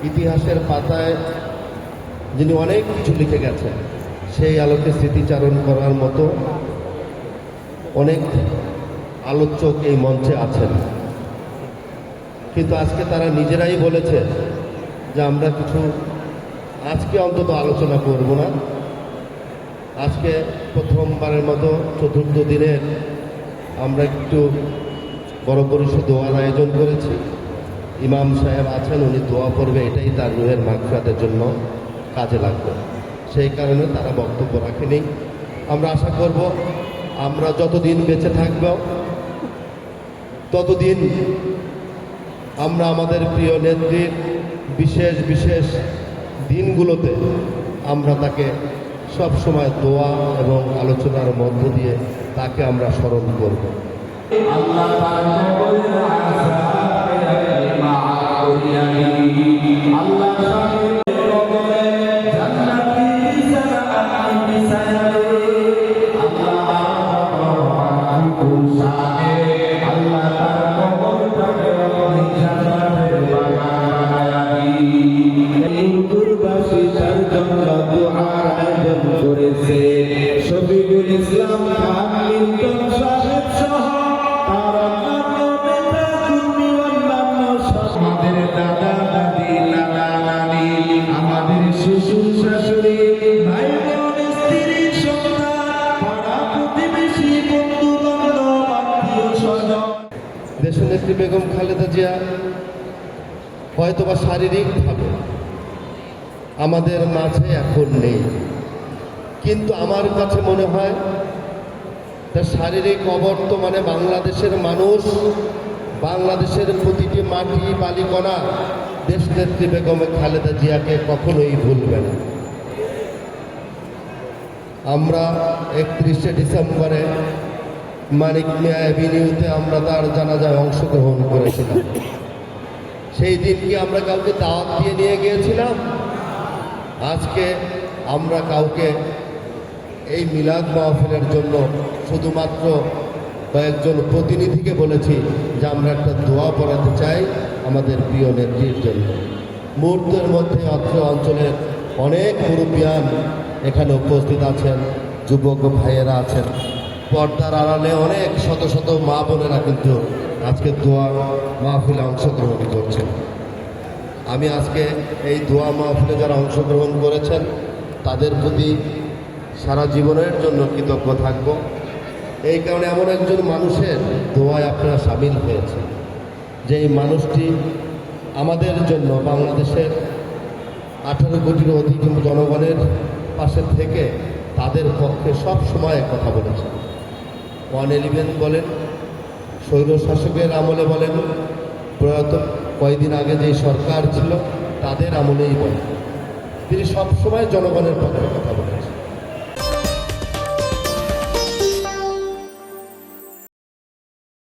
ইতিহাসের পাতায় যিনি অনেক কিছু লিখে গেছেন, সেই আলোকে স্মৃতিচারণ করার মতো অনেক আলোচক এই মঞ্চে আছেন। কিন্তু আজকে তারা নিজেরাই বলেছে যে আমরা কিছু আজকে অন্তত আলোচনা করব না। আজকে প্রথমবারের মতো চতুর্থ দিনে আমরা একটু বড় পরিসর দোয়ার আয়োজন করেছি। ইমাম সাহেব আছেন, উনি দোয়া করবে, এটাই তার রুহের মাগফিরাতের জন্য কাজে লাগবে। সেই কারণে তারা বক্তব্য রাখেনি। আমরা আশা করব আমরা যতদিন বেঁচে থাকব ততদিন আমরা আমাদের প্রিয় নেত্রীর বিশেষ বিশেষ দিনগুলোতে আমরা তাকে সব সময় দোয়া এবং আলোচনার মধ্য দিয়ে তাকে আমরা স্মরণ করব। শফিকুল ইসলাম খান লিটন সাহেব সহ আমাদের দাদা দাদি নানা নানি, আমাদের শ্বশুর শাশুড়ি, ভাই বোন, স্ত্রী, সন্তান, পাড়া প্রতিবেশী, বন্ধু বান্ধব, আত্মীয় স্বজন। দেশনেত্রী বেগম খালেদা জিয়া হয়তোবা শারীরিকভাবে আমাদের মাঝে এখন নেই, কিন্তু আমার কাছে মনে হয় তার শারীরিক অবর্তমানে বাংলাদেশের মানুষ, বাংলাদেশের প্রতিটি মাটি বালিকণা দেশনেত্রী বেগম খালেদা জিয়াকে কখনোই ভুলবে না। আমরা 31শে ডিসেম্বরে মানিক মিয়া অ্যাভিনিউতে আমরা তার জানাজায় অংশগ্রহণ করেছিলাম। সেই দিন কি আমরা কাউকে দাওয়াত দিয়ে নিয়ে গিয়েছিলাম? আজকে আমরা কাউকে এই মিলাদ মাহফিলের জন্য শুধুমাত্র কয়েকজন প্রতিনিধিকে বলেছি যে আমরা একটা দোয়া পড়াতে চাই আমাদের প্রিয় নেত্রীর জন্য। মুহূর্তের মধ্যে অত্র অঞ্চলের অনেক মুরব্বিয়ান এখানে উপস্থিত আছেন, যুবক ভাইয়েরা আছেন, পর্দার আড়ালে অনেক শত শত মা বোনেরা কিন্তু আজকে দোয়া মাহফিলে অংশগ্রহণ করছেন। আমি আজকে এই দোয়া মাহফিলে যারা অংশগ্রহণ করেছেন তাদের প্রতি সারা জীবনের জন্য কৃতজ্ঞ থাকব। এই কারণে এমন একজন মানুষের দোয়ায় আপনারা সামিল হয়েছেন, যে এই মানুষটি আমাদের জন্য বাংলাদেশের 18 কোটির অধিক জনগণের পাশে থেকে তাদের পক্ষে সব সময় কথা বলেছেন। 111 বলেন, স্বৈরশাসকের আমলে বলেন, প্রয়াত কয়েকদিন আগে যে সরকার ছিল তাদের আমলেই বলেন, তিনি সবসময় জনগণের পক্ষে।